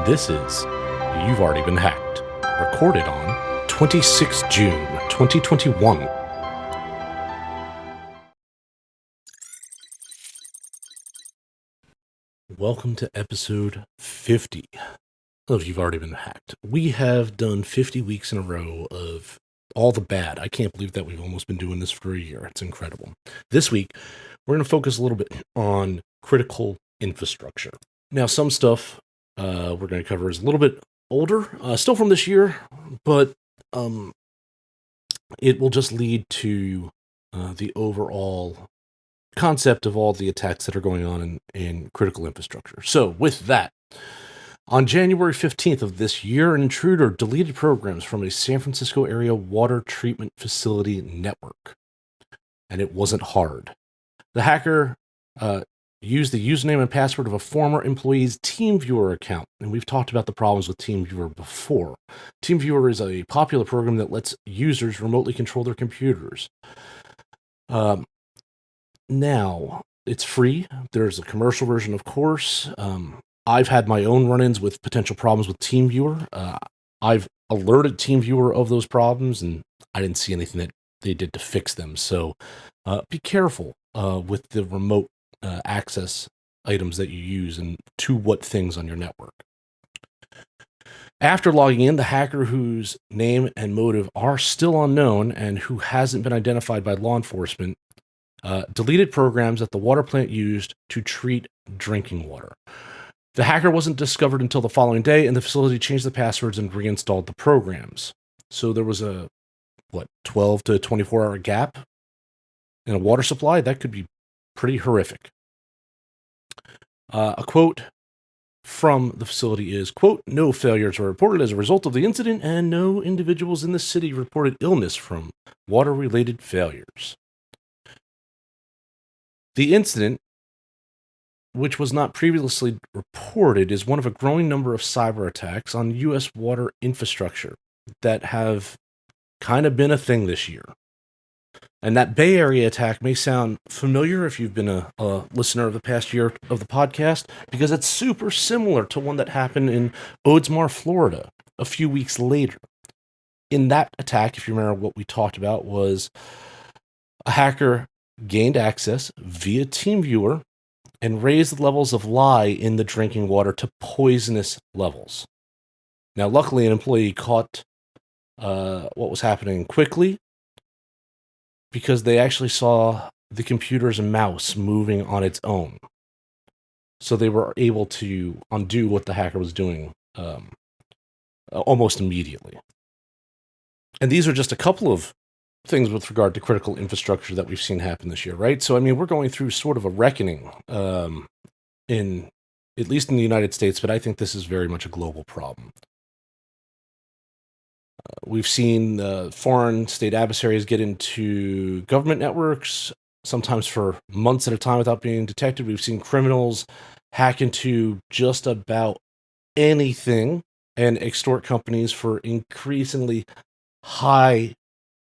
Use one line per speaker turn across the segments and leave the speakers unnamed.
This is You've Already Been Hacked, recorded on 26 June 2021. Welcome to episode 50 of You've Already Been Hacked. We have done 50 weeks in a row of all the bad. I can't believe that we've almost been doing this for a year. It's incredible. This week, we're going to focus a little bit on critical infrastructure. Now, some stuff we're going to cover is a little bit older, still from this year, but it will just lead to the overall concept of all the attacks that are going on in critical infrastructure. So with that, on January 15th of this year, an intruder deleted programs from a San Francisco area water treatment facility network. And it wasn't hard. The hacker used the username and password of a former employee's TeamViewer account. And we've talked about the problems with TeamViewer before. TeamViewer is a popular program that lets users remotely control their computers. Now, it's free. There's a commercial version, of course. I've had my own run-ins with potential problems with TeamViewer. I've alerted TeamViewer of those problems, and I didn't see anything that they did to fix them. So be careful with the remote access items that you use and to what things on your network. After logging in, the hacker, whose name and motive are still unknown and who hasn't been identified by law enforcement, deleted programs that the water plant used to treat drinking water. The hacker wasn't discovered until the following day, and the facility changed the passwords and reinstalled the programs. So there was a, 12 to 24-hour gap in a water supply? That could be pretty horrific. A quote from the facility is, quote, "No failures are reported as a result of the incident, and no individuals in the city reported illness from water-related failures." The incident, which was not previously reported, is one of a growing number of cyber attacks on U.S. water infrastructure that have kind of been a thing this year. And that Bay Area attack may sound familiar if you've been a listener of the past year of the podcast, because it's super similar to one that happened in Odesmar, Florida, a few weeks later. In that attack, if you remember, what we talked about was a hacker gained access via TeamViewer and raised the levels of lye in the drinking water to poisonous levels. Now, luckily, an employee caught what was happening quickly, because they actually saw the computer's mouse moving on its own. So they were able to undo what the hacker was doing almost immediately. And these are just a couple of things with regard to critical infrastructure that we've seen happen this year, right? So, I mean, we're going through sort of a reckoning in, at least in the United States, but I think this is very much a global problem. We've seen foreign state adversaries get into government networks, sometimes for months at a time without being detected. We've seen criminals hack into just about anything and extort companies for increasingly high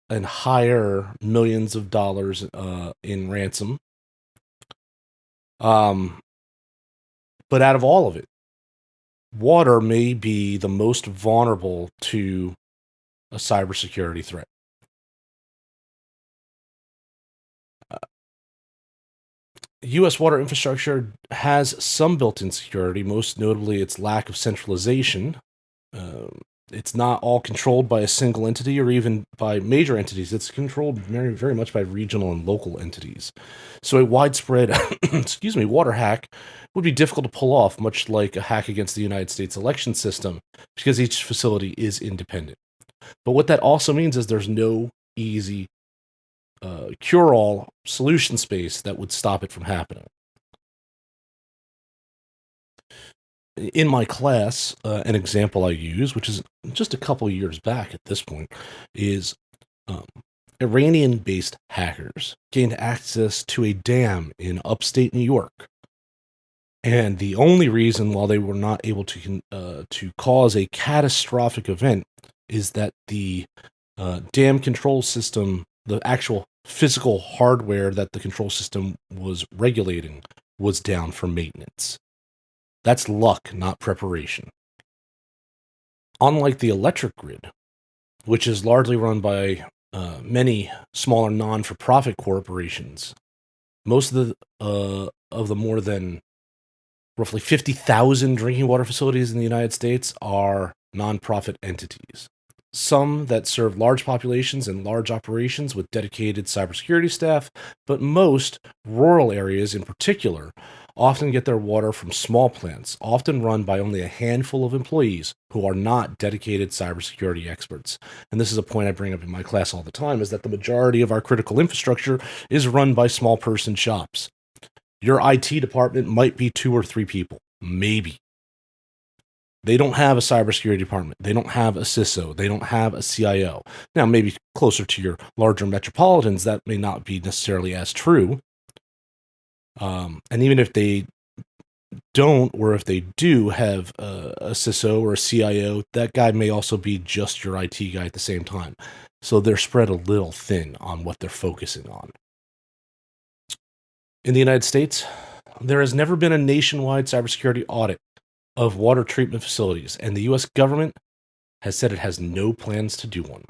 and higher millions of dollars in ransom. But out of all of it, water may be the most vulnerable to a cybersecurity threat. U.S. water infrastructure has some built-in security, most notably its lack of centralization. It's not all controlled by a single entity or even by major entities. It's controlled very, very much by regional and local entities. So a widespread, water hack would be difficult to pull off, much like a hack against the United States election system, because each facility is independent. But what that also means is there's no easy cure-all solution space that would stop it from happening. In my class, an example I use, which is just a couple years back at this point, is Iranian-based hackers gained access to a dam in upstate New York. And the only reason why they were not able to cause a catastrophic event is that the dam control system, the actual physical hardware that the control system was regulating, was down for maintenance. That's luck, not preparation. Unlike the electric grid, which is largely run by many smaller non-for-profit corporations, most of the more than roughly 50,000 drinking water facilities in the United States are nonprofit entities. Some that serve large populations and large operations with dedicated cybersecurity staff, but most, rural areas in particular, often get their water from small plants, often run by only a handful of employees who are not dedicated cybersecurity experts. And this is a point I bring up in my class all the time, is that the majority of our critical infrastructure is run by small person shops. Your IT department might be 2 or 3 people, maybe. They don't have a cybersecurity department. They don't have a CISO. They don't have a CIO. Now, maybe closer to your larger metropolitans, that may not be necessarily as true. And even if they don't, or if they do have a CISO or a CIO, that guy may also be just your IT guy at the same time. So they're spread a little thin on what they're focusing on. In the United States, there has never been a nationwide cybersecurity audit of water treatment facilities, and the U.S. government has said it has no plans to do one.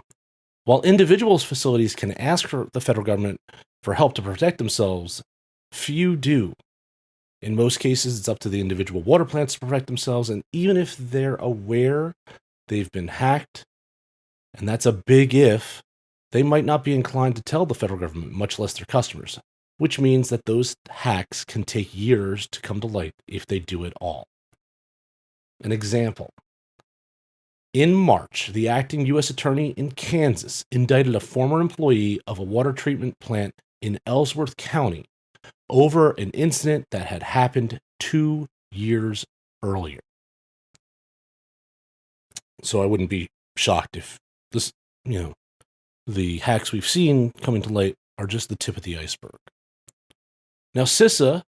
While individuals' facilities can ask for the federal government for help to protect themselves, few do. In most cases, it's up to the individual water plants to protect themselves, and even if they're aware they've been hacked, and that's a big if, they might not be inclined to tell the federal government, much less their customers, which means that those hacks can take years to come to light if they do it all. An example. In March, the acting U.S. attorney in Kansas indicted a former employee of a water treatment plant in Ellsworth County over an incident that had happened 2 years earlier. So I wouldn't be shocked if this, the hacks we've seen coming to light are just the tip of the iceberg. Now, CISA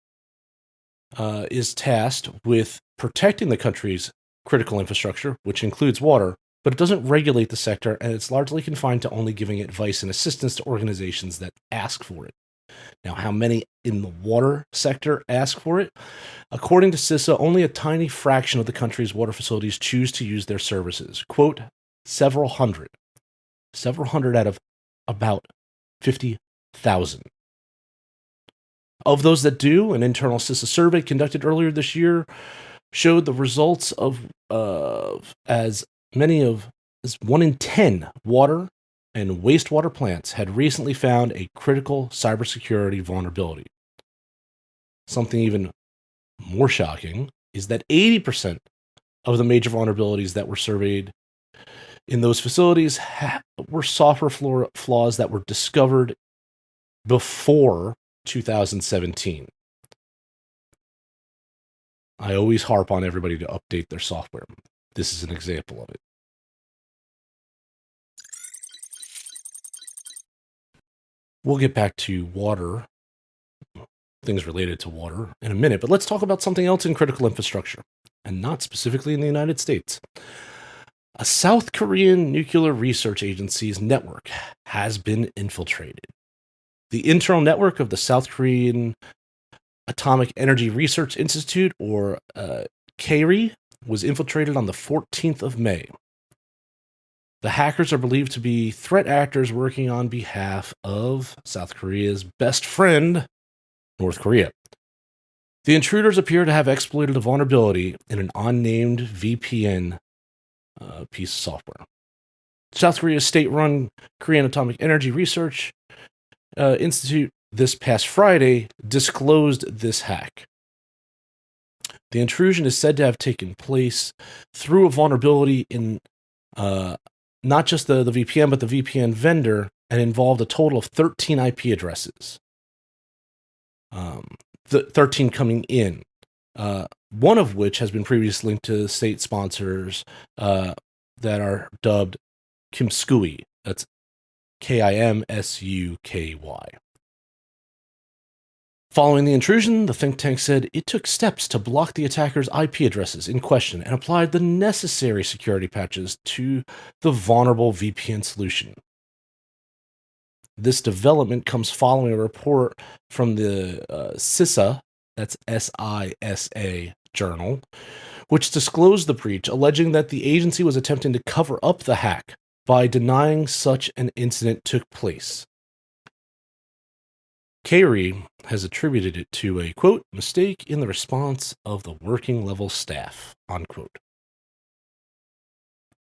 is tasked with protecting the country's critical infrastructure, which includes water, but it doesn't regulate the sector, and it's largely confined to only giving advice and assistance to organizations that ask for it. Now, how many in the water sector ask for it? According to CISA, only a tiny fraction of the country's water facilities choose to use their services. Quote, several hundred. Several hundred out of about 50,000. Of those that do, an internal CISA survey conducted earlier this year showed the results of as many as 1 in 10 water and wastewater plants had recently found a critical cybersecurity vulnerability. Something even more shocking is that 80% of the major vulnerabilities that were surveyed in those facilities were software flaws that were discovered before 2017. I always harp on everybody to update their software. This is an example of it. We'll get back to water, things related to water, in a minute, but let's talk about something else in critical infrastructure, and not specifically in the United States. A South Korean nuclear research agency's network has been infiltrated. The internal network of the South Korean Atomic Energy Research Institute, or KERI, was infiltrated on the 14th of May. The hackers are believed to be threat actors working on behalf of South Korea's best friend, North Korea. The intruders appear to have exploited a vulnerability in an unnamed VPN piece of software. South Korea's state-run Korean Atomic Energy Research Institute this past Friday disclosed this hack. The intrusion is said to have taken place through a vulnerability in not just the VPN, but the VPN vendor, and involved a total of 13 IP addresses. 13 coming in. One of which has been previously linked to state sponsors that are dubbed Kimsuky. That's KIMSUKY. Following the intrusion, the think tank said it took steps to block the attackers' IP addresses in question and applied the necessary security patches to the vulnerable VPN solution. This development comes following a report from the CISA, that's SISA journal, which disclosed the breach, alleging that the agency was attempting to cover up the hack by denying such an incident took place. Carey has attributed it to a, quote, mistake in the response of the working level staff, unquote.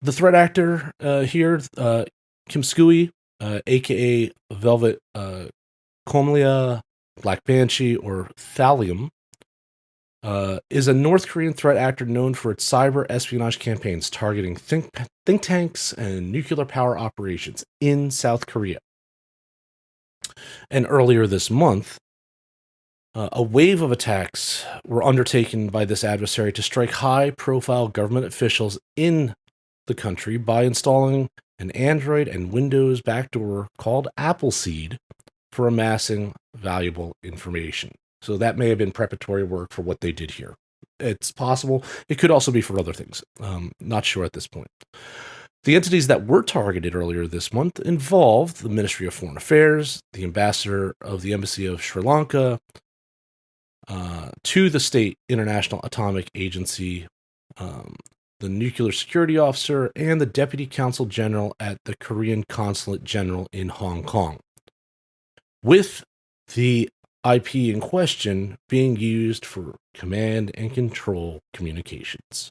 The threat actor here, Kim Skooey, aka Velvet Comlia, Black Banshee, or Thallium, is a North Korean threat actor known for its cyber espionage campaigns targeting think tanks and nuclear power operations in South Korea. And earlier this month, a wave of attacks were undertaken by this adversary to strike high-profile government officials in the country by installing an Android and Windows backdoor called Appleseed for amassing valuable information. So that may have been preparatory work for what they did here. It's possible. It could also be for other things. Not sure at this point. The entities that were targeted earlier this month involved the Ministry of Foreign Affairs, the ambassador of the Embassy of Sri Lanka, to the State International Atomic Agency, the Nuclear Security Officer, and the Deputy Consul General at the Korean Consulate General in Hong Kong, with the IP in question being used for command and control communications.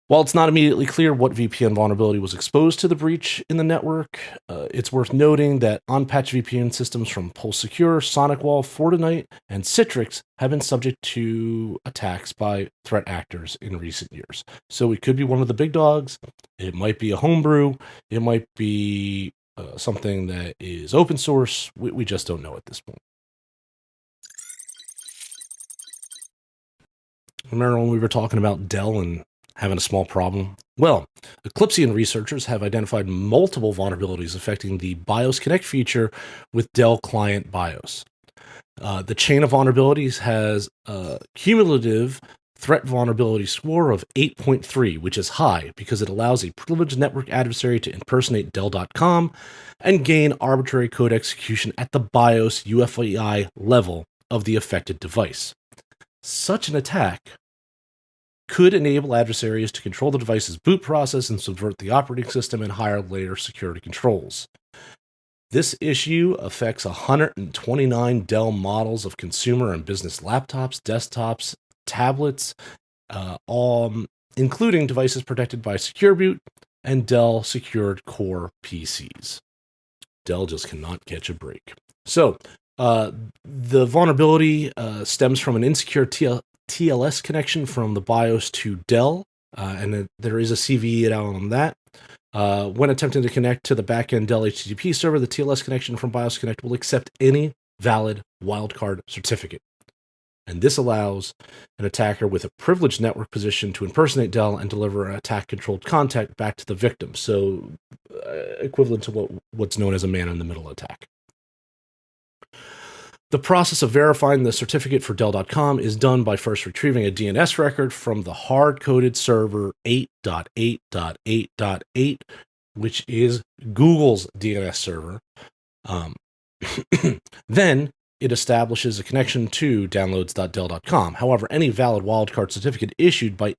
While it's not immediately clear what VPN vulnerability was exposed to the breach in the network, it's worth noting that unpatched VPN systems from PulseSecure, SonicWall, Fortinet, and Citrix have been subject to attacks by threat actors in recent years. So it could be one of the big dogs. It might be a homebrew. It might be something that is open source. We just don't know at this point. Remember when we were talking about Dell and having a small problem? Well, Eclypsium researchers have identified multiple vulnerabilities affecting the BIOS Connect feature with Dell Client BIOS. The chain of vulnerabilities has a cumulative threat vulnerability score of 8.3, which is high because it allows a privileged network adversary to impersonate Dell.com and gain arbitrary code execution at the BIOS UEFI level of the affected device. Such an attack could enable adversaries to control the device's boot process and subvert the operating system and higher layer security controls. This issue affects 129 Dell models of consumer and business laptops, desktops, tablets, including devices protected by Secure Boot and Dell Secured Core PCs. Dell just cannot catch a break. So, the vulnerability stems from an insecure TLS connection from the BIOS to Dell, and there is a CVE out on that. When attempting to connect to the backend Dell HTTP server, the TLS connection from BIOS Connect will accept any valid wildcard certificate. And this allows an attacker with a privileged network position to impersonate Dell and deliver an attack-controlled contact back to the victim. So, equivalent to what's known as a man-in-the-middle attack. The process of verifying the certificate for Dell.com is done by first retrieving a DNS record from the hard-coded server 8.8.8.8, which is Google's DNS server. Then it establishes a connection to downloads.dell.com. However, any valid wildcard certificate issued by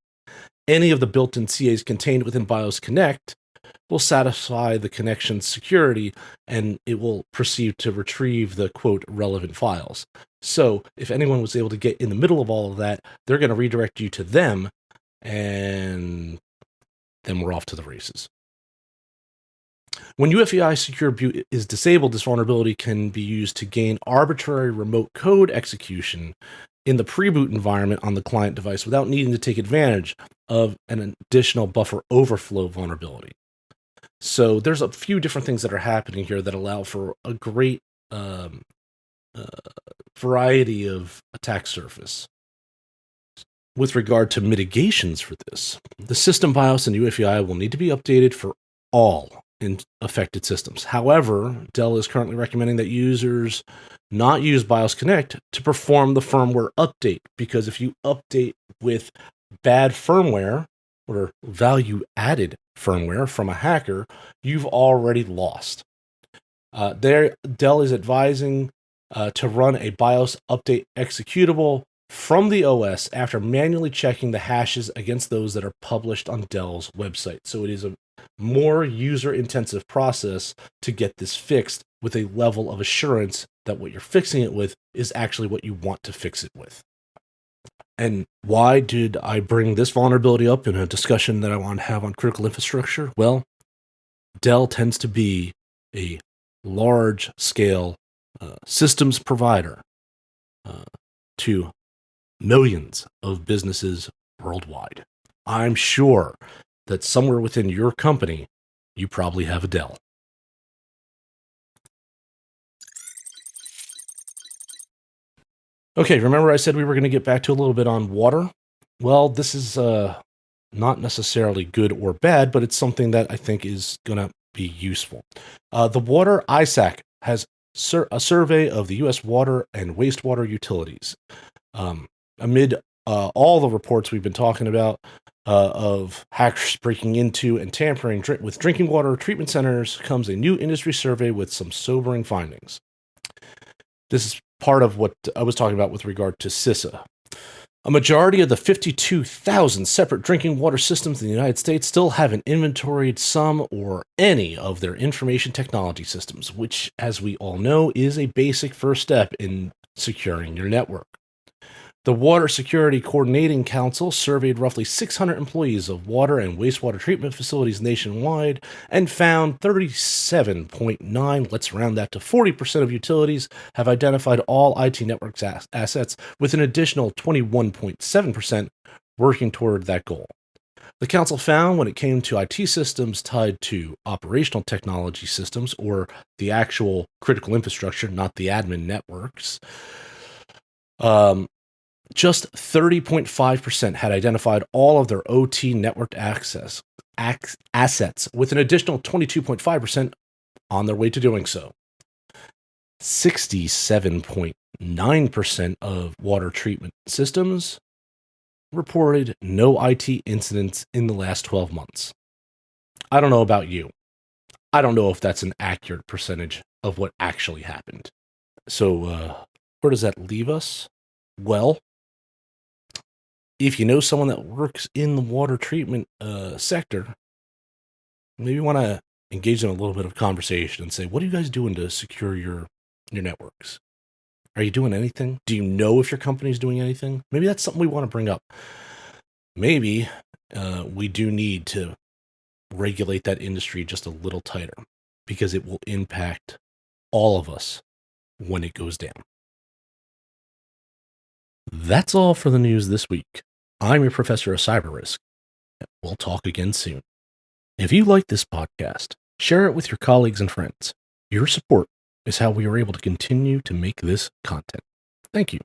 any of the built-in CAs contained within BIOS Connect will satisfy the connection's security, and it will proceed to retrieve the, quote, relevant files. So if anyone was able to get in the middle of all of that, they're going to redirect you to them, and then we're off to the races. When UEFI Secure Boot is disabled, this vulnerability can be used to gain arbitrary remote code execution in the pre-boot environment on the client device without needing to take advantage of an additional buffer overflow vulnerability. So there's a few different things that are happening here that allow for a great variety of attack surface. With regard to mitigations for this, the system BIOS and UEFI will need to be updated for all affected systems. However, Dell is currently recommending that users not use BIOS Connect to perform the firmware update, because if you update with bad firmware or value-added firmware from a hacker, you've already lost. Dell is advising to run a BIOS update executable from the OS after manually checking the hashes against those that are published on Dell's website. So it is a more user-intensive process to get this fixed with a level of assurance that what you're fixing it with is actually what you want to fix it with. And why did I bring this vulnerability up in a discussion that I want to have on critical infrastructure? Well, Dell tends to be a large-scale systems provider to millions of businesses worldwide. I'm sure that somewhere within your company, you probably have a Dell. Okay, remember I said we were going to get back to a little bit on water? Well, this is not necessarily good or bad, but it's something that I think is going to be useful. The Water ISAC has a survey of the U.S. water and wastewater utilities. Amid all the reports we've been talking about of hackers breaking into and tampering with drinking water treatment centers, comes a new industry survey with some sobering findings. This is part of what I was talking about with regard to CISA. A majority of the 52,000 separate drinking water systems in the United States still haven't inventoried some or any of their information technology systems, which, as we all know, is a basic first step in securing your network. The Water Security Coordinating Council surveyed roughly 600 employees of water and wastewater treatment facilities nationwide and found 37.9, let's round that to 40% of utilities have identified all IT network assets, with an additional 21.7% working toward that goal. The council found when it came to IT systems tied to operational technology systems, or the actual critical infrastructure, not the admin networks, just 30.5% had identified all of their OT networked assets, with an additional 22.5% on their way to doing so. 67.9% of water treatment systems reported no IT incidents in the last 12 months. I don't know about you. I don't know if that's an accurate percentage of what actually happened. So, where does that leave us? Well, if you know someone that works in the water treatment sector, maybe you want to engage in a little bit of conversation and say, what are you guys doing to secure your networks? Are you doing anything? Do you know if your company's doing anything? Maybe that's something we want to bring up. Maybe we do need to regulate that industry just a little tighter, because it will impact all of us when it goes down. That's all for the news this week. I'm your professor of cyber risk. We'll talk again soon. If you like this podcast, share it with your colleagues and friends. Your support is how we are able to continue to make this content. Thank you.